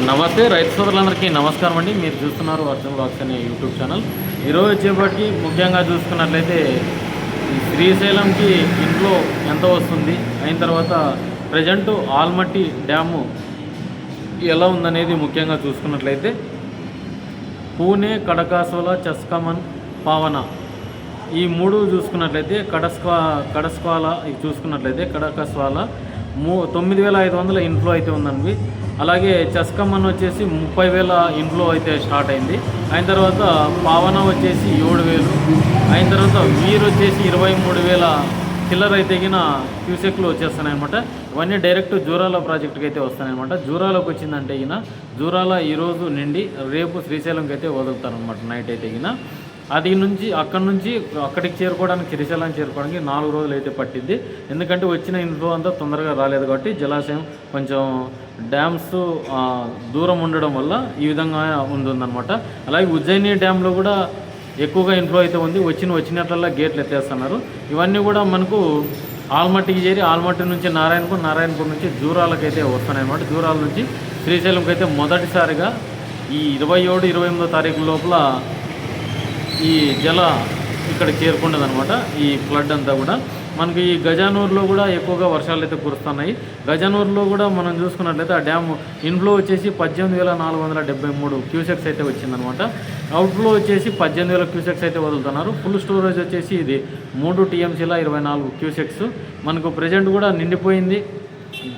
నమస్తే రైతు సోదరులందరికీ నమస్కారం అండి. మీరు చూస్తున్నారు అర్జున్ బ్లాగ్స్ అనే యూట్యూబ్ ఛానల్. ఈరోజు వచ్చేప్పటికి ముఖ్యంగా చూసుకున్నట్లయితే ఈ శ్రీశైలంకి ఇంట్లో ఎంత వస్తుంది, అయిన తర్వాత ప్రజెంటు ఆల్మట్టి డ్యాము ఎలా ఉందనేది ముఖ్యంగా చూసుకున్నట్లయితే పూణే, కడకాసోల, చస్కమన్, పావన ఈ మూడు చూసుకున్నట్లయితే కడస్వాల చూసుకున్నట్లయితే కడకస్వాల 9,500 ఇన్ఫ్లో అయితే ఉందండి. అలాగే చస్కమన్ వచ్చేసి 30,000 ఇన్ఫ్లో అయితే స్టార్ట్ అయింది. అయిన తర్వాత పావన వచ్చేసి 7,000, అయిన తర్వాత వీరు వచ్చేసి 23,000 చిల్లర అయితే గిన క్యూసెక్లు వచ్చేస్తున్నాయి అనమాట. ఇవన్నీ డైరెక్ట్ జూరాల ప్రాజెక్టుకి అయితే వస్తాయన్నమాట. జూరాలకు వచ్చిందంటే గిన జూరాల ఈరోజు నిండి రేపు శ్రీశైలంకి అయితే వదులుతారనమాట. నైట్ అయితే గిన అది నుంచి అక్కడికి చేరుకోవడానికి, శ్రీశైలానికి చేరుకోవడానికి 4 రోజులు అయితే పట్టిద్ది. ఎందుకంటే వచ్చిన ఇన్ఫ్లో అంతా తొందరగా రాలేదు కాబట్టి జలాశయం కొంచెం డ్యామ్స్ దూరం ఉండడం వల్ల ఈ విధంగా ఉంటుందన్నమాట. అలాగే ఉజ్జయిని డ్యామ్లో కూడా ఎక్కువగా ఇన్ఫ్లో అయితే ఉంది. వచ్చినట్లల్లా గేట్లు ఎత్తేస్తున్నారు. ఇవన్నీ కూడా మనకు ఆల్మట్టికి చేరి ఆల్మట్టి నుంచి నారాయణపూర్ నుంచి జూరాలకు అయితే వస్తున్నాయి అన్నమాట. జూరాల నుంచి శ్రీశైలంకి అయితే మొదటిసారిగా ఈ 27, 28వ తారీఖు లోపల ఈ జల ఇక్కడికి చేరుకుంటుంది అనమాట. ఈ ఫ్లడ్ అంతా కూడా మనకి ఈ గజానూరులో కూడా ఎక్కువగా వర్షాలు అయితే కురుస్తున్నాయి. గజానూరులో కూడా మనం చూసుకున్నట్లయితే ఆ డ్యామ్ ఇన్ఫ్లో వచ్చేసి 18,473 క్యూసెక్స్ అయితే వచ్చిందనమాట. అవుట్ఫ్లో వచ్చేసి 18,000 క్యూసెక్స్ అయితే వదులుతున్నారు. ఫుల్ స్టోరేజ్ వచ్చేసి ఇది 3 TMCల 24 క్యూసెక్స్ మనకు ప్రజెంట్ కూడా నిండిపోయింది.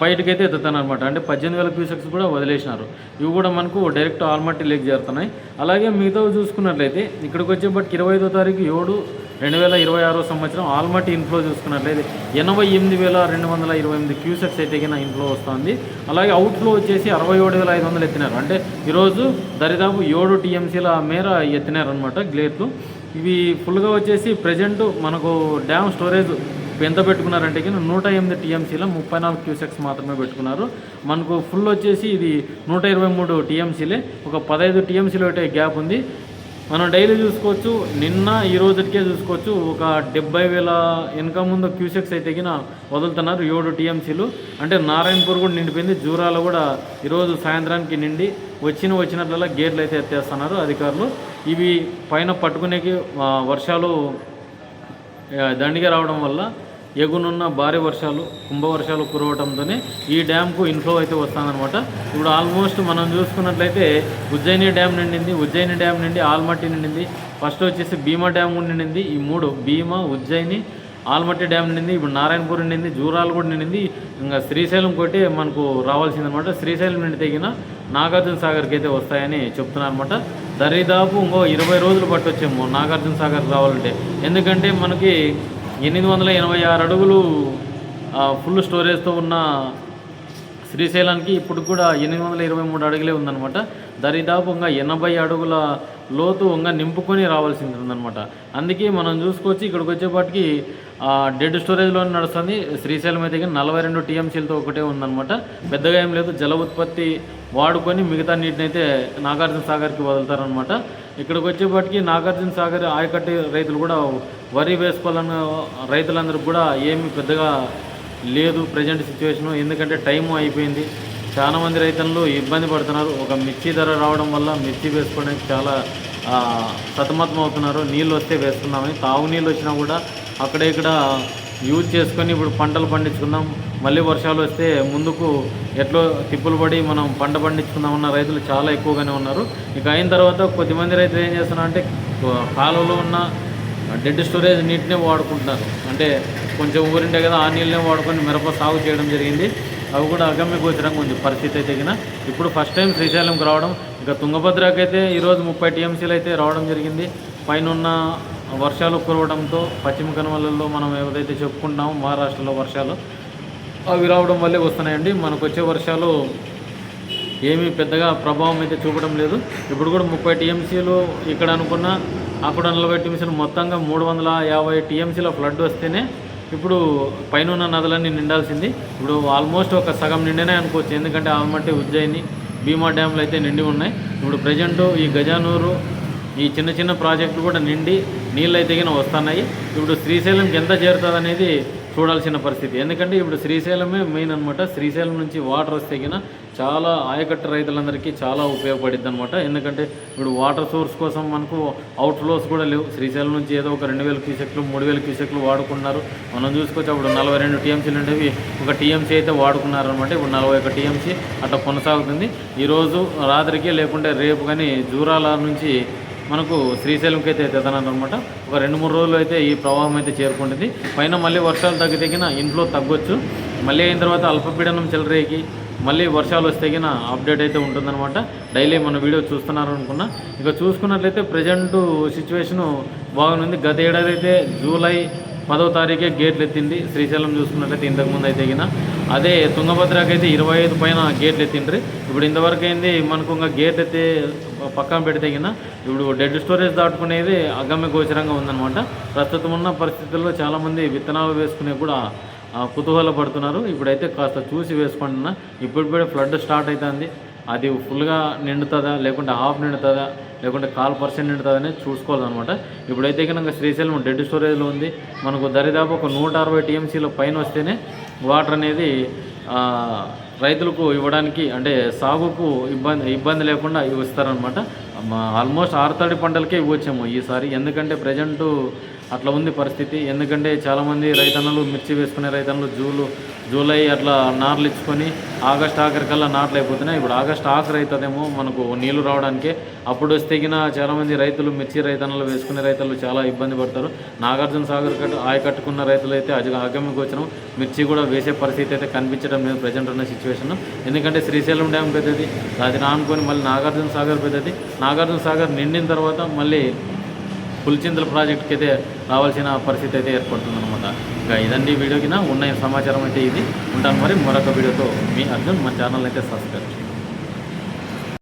బయటకైతే ఎత్తుతానమాట. అంటే 18,000 క్యూసెక్స్ కూడా వదిలేసినారు. ఇవి కూడా మనకు డైరెక్ట్ ఆల్మట్టి లేక్ చేరుతున్నాయి. అలాగే మిగతా చూసుకున్నట్లయితే ఇక్కడికి వచ్చేప్పటికి 25వ తారీఖు 7, 2026 సంవత్సరం ఆల్మట్టి ఇన్ఫ్లో చూసుకున్నట్లయితే 87,228 క్యూసెక్స్ అయితే కింద ఇన్ఫ్లో వస్తుంది. అలాగే అవుట్ఫ్లో వచ్చేసి 67,500 ఎత్తినారు. అంటే ఈరోజు దరిదాపు 7 TMCల మేర ఎత్తినారనమాట గ్లేట్లు. ఇవి ఫుల్గా వచ్చేసి ప్రజెంట్ మనకు డ్యామ్ స్టోరేజ్ ఎంత పెట్టుకున్నారంటే కింద 108 TMCల 34 క్యూసెక్స్ మాత్రమే పెట్టుకున్నారు. మనకు ఫుల్ వచ్చేసి ఇది 123 TMCలే. ఒక 15 TMCలో అయితే గ్యాప్ ఉంది. మనం డైలీ చూసుకోవచ్చు. నిన్న ఈ రోజుకే చూసుకోవచ్చు. ఒక 70,000 వెనక ముందు క్యూసెక్స్ అయితే కింద వదులుతున్నారు. 7 TMCలు. అంటే నారాయణపూర్ కూడా నిండిపోయింది. జూరాలో కూడా ఈరోజు సాయంత్రానికి నిండి వచ్చినట్లలా గేట్లు అయితే ఎత్తేస్తున్నారు అధికారులు. ఇవి పైన పట్టుకునేకి వర్షాలు దండిగా రావడం వల్ల ఎగునున్న భారీ వర్షాలు, కుంభవర్షాలు కురవడంతోనే ఈ డ్యామ్కు ఇన్ఫ్లో అయితే వస్తుందన్నమాట. ఇప్పుడు ఆల్మోస్ట్ మనం చూసుకున్నట్లయితే ఉజ్జయిని డ్యామ్ నిండింది, ఉజ్జయిని డ్యామ్ నిండి ఆల్మట్టి నిండింది, ఫస్ట్ వచ్చేసి భీమా డ్యామ్ కూడా నిండింది. ఈ 3 భీమా, ఉజ్జయిని, ఆల్మట్టి డ్యామ్ నిండింది. ఇప్పుడు నారాయణపూర్ నిండింది, జూరాలు కూడా నిండింది. ఇంకా శ్రీశైలం కొట్టి మనకు రావాల్సిందనమాట. శ్రీశైలం నుండి తెగిన నాగార్జున సాగర్కి అయితే వస్తాయని చెప్తున్నారనమాట. దరిదాపు ఇంకో 20 రోజులు పట్టొచ్చేమో నాగార్జున సాగర్కి రావాలంటే. ఎందుకంటే మనకి 886 అడుగులు ఫుల్ స్టోరేజ్తో ఉన్న శ్రీశైలానికి ఇప్పుడు కూడా 823 అడుగులే ఉందన్నమాట. దరిదాపు ఇంకా 80 అడుగుల లోతు ఇంకా నింపుకొని రావాల్సింది ఉందన్నమాట. అందుకే మనం చూసుకోవచ్చు ఇక్కడికి వచ్చేపాటికి డెడ్ స్టోరేజ్లో నడుస్తుంది. శ్రీశైలం అయితే 42 TMCలతో ఒకటే ఉందన్నమాట. పెద్దగా ఏం లేదు. జల ఉత్పత్తి వాడుకొని మిగతా నీటిని అయితే నాగార్జున సాగర్కి వదులుతారనమాట. ఇక్కడికి వచ్చేపాటికి నాగార్జున సాగర్ ఆయకట్టు రైతులు కూడా వరి వేసుకోవాలన్న రైతులందరికీ కూడా ఏమీ పెద్దగా లేదు ప్రజెంట్ సిచ్యువేషను. ఎందుకంటే టైము అయిపోయింది. చాలామంది రైతులు ఇబ్బంది పడుతున్నారు. ఒక మిర్చి ధర రావడం వల్ల మిర్చి వేసుకోవడానికి చాలా సతమతం అవుతున్నారు. నీళ్ళు వస్తే వేసుకుందామని. తాగునీళ్ళు వచ్చినా కూడా అక్కడ ఇక్కడ యూజ్ చేసుకొని ఇప్పుడు పంటలు పండించుకుందాం, మళ్ళీ వర్షాలు వస్తే ముందుకు ఎట్లో తిప్పులు పడి మనం పంట పండించుకుందామన్న రైతులు చాలా ఎక్కువగానే ఉన్నారు. ఇక అయిన తర్వాత కొద్దిమంది రైతులు ఏం చేస్తున్నారు అంటే కాలువలో ఉన్న డెడ్ స్టోరేజ్ నీటినే వాడుకుంటున్నారు. అంటే కొంచెం ఊరింటే కదా ఆ నీళ్ళనే వాడుకొని మిరప సాగు చేయడం జరిగింది. అవి కూడా అగమ్య గోచరంగా ఉంది పరిస్థితి అయితే గిన. ఇప్పుడు ఫస్ట్ టైం శ్రీశైలంకి రావడం. ఇక తుంగభద్రకి అయితే ఈరోజు 30 TMCలు అయితే రావడం జరిగింది. పైన వర్షాలు కురవడంతో పశ్చిమ కనుమలలో మనం ఏదైతే చెప్పుకుంటున్నామో మహారాష్ట్రలో వర్షాలు అవి రావడం వల్లే వస్తున్నాయండి. మనకు వచ్చే వర్షాలు ఏమీ పెద్దగా ప్రభావం అయితే చూపడం లేదు. ఇప్పుడు కూడా 30 TMCలు ఇక్కడ అనుకున్న అక్కడ 40 TMCలు మొత్తంగా 350 TMCల ఫ్లడ్ వస్తేనే ఇప్పుడు పైన నదులన్నీ నిండాల్సింది. ఇప్పుడు ఆల్మోస్ట్ ఒక సగం నిండినే అనుకోవచ్చు. ఎందుకంటే ఆల్మట్టి, ఉజ్జయిని, భీమా డ్యామ్లు అయితే నిండి ఉన్నాయి. ఇప్పుడు ప్రజెంటు ఈ గజానూరు ఈ చిన్న ప్రాజెక్టులు కూడా నిండి నీళ్ళు అయితే వస్తున్నాయి. ఇప్పుడు శ్రీశైలంకి ఎంత చేరుతుంది అనేది చూడాల్సిన పరిస్థితి. ఎందుకంటే ఇప్పుడు శ్రీశైలమే మెయిన్ అనమాట. శ్రీశైలం నుంచి వాటర్ వస్తే చాలా ఆయకట్టు రైతులందరికీ చాలా ఉపయోగపడిద్ది అనమాట. ఎందుకంటే ఇప్పుడు వాటర్ సోర్స్ కోసం మనకు అవుట్ ఫ్లోస్ కూడా లేవు. శ్రీశైలం నుంచి ఏదో ఒక 2000 క్యూసెక్లు 3000 క్యూసెక్లు వాడుకున్నారు. మనం చూసుకోవచ్చు అప్పుడు 42 టీఎంసీలు ఉండేవి, ఒక టీఎంసీ అయితే వాడుకున్నారనమాట. ఇప్పుడు 41 టీఎంసీ అట్లా కొనసాగుతుంది. ఈరోజు రాత్రికి లేకుంటే రేపు కానీ జూరాల నుంచి మనకు శ్రీశైలంకి అయితే తెదనమాట. ఒక 2-3 రోజులు అయితే ఈ ప్రవాహం అయితే చేరుకుంటుంది. పైన మళ్ళీ వర్షాలు తగ్గిన ఇన్ఫ్లో తగ్గొచ్చు. మళ్ళీ అయిన తర్వాత అల్పపీడనం చెలరేగి మళ్ళీ వర్షాలు వస్తే గిన అప్డేట్ అయితే ఉంటుందన్నమాట. డైలీ మన వీడియో చూస్తున్నారు అనుకున్నా. ఇక చూసుకున్నట్లయితే ప్రజెంట్ సిచ్యువేషను బాగుంది. గత ఏడాది అయితే జూలై 10వ తారీఖే గేట్లు ఎత్తింది శ్రీశైలం. చూసుకున్నట్లయితే ఇంతకుముందు అయితే గిన అదే తుంగభద్రకి అయితే 25 పైన గేట్లు ఎత్తిండ్రి. ఇప్పుడు ఇంతవరకు అయింది మనకు ఇంకా గేట్ ఎత్తే పక్కన పెడితే గిన ఇప్పుడు డెడ్ స్టోరేజ్ దాటుకునేది అగమ్య గోచరంగా ఉందన్నమాట. ప్రస్తుతం ఉన్న పరిస్థితుల్లో చాలామంది విత్తనాలు వేసుకునే కూడా కుతూహల పడుతున్నారు. ఇప్పుడైతే కాస్త చూసి వేసుకుంటున్నా. ఇప్పుడిప్పుడే ఫ్లడ్ స్టార్ట్ అవుతుంది. అది ఫుల్గా నిండుతుందా లేకుంటే హాఫ్ నిండుతుందా లేకుంటే 1/4% నిండుతుందా అనేది చూసుకోవాలన్నమాట. ఇప్పుడైతే కనుక శ్రీశైలం డెడ్ స్టోరేజ్లో ఉంది. మనకు దరిదాపు ఒక 160 టీఎంసీల పైన వస్తేనే వాటర్ అనేది రైతులకు ఇవ్వడానికి అంటే సాగుకు ఇబ్బంది లేకుండా ఇస్తారనమాట. ఆల్మోస్ట్ ఆరుతడి పంటలకే ఇవ్వచ్చేమో ఈసారి. ఎందుకంటే ప్రజెంటు అట్లా ఉంది పరిస్థితి. ఎందుకంటే చాలామంది రైతన్నలు మిర్చి వేసుకునే రైతన్నలు జూలై అట్లా నార్లు ఇచ్చుకొని ఆగస్ట్ ఆఖరికల్లా నాట్లు అయిపోతున్నాయి. ఇప్పుడు ఆగస్ట్ ఆఖరి అవుతుందేమో మనకు నీళ్లు రావడానికే. అప్పుడు వస్తే గిన చాలామంది రైతులు మిర్చి రైతన్నలు వేసుకునే రైతులు చాలా ఇబ్బంది పడతారు. నాగార్జున సాగర్ ఆయకట్టుకున్న రైతులు అయితే అగమ్యకు వచ్చినాం. మిర్చి కూడా వేసే పరిస్థితి అయితే కనిపించడం లేదు ప్రజెంట్ ఉన్న సిచ్యువేషన్. ఎందుకంటే శ్రీశైలం డ్యామ్ పెద్దది, అది రానుకొని మళ్ళీ నాగార్జున సాగర్ పెద్దది. నాగార్జున సాగర్ నిండిన తర్వాత మళ్ళీ పులిచింతల ప్రాజెక్ట్కి అయితే రావాల్సిన పరిస్థితి అయితే ఏర్పడుతుందన్నమాట. ఇంకా ఇదండి వీడియోకి ఉన్న సమాచారం అయితే ఇది. ఉంటాను మరి మరొక వీడియోతో. మీ అర్జున్. మన ఛానల్ అయితే సబ్స్క్రైబ్ చేయండి.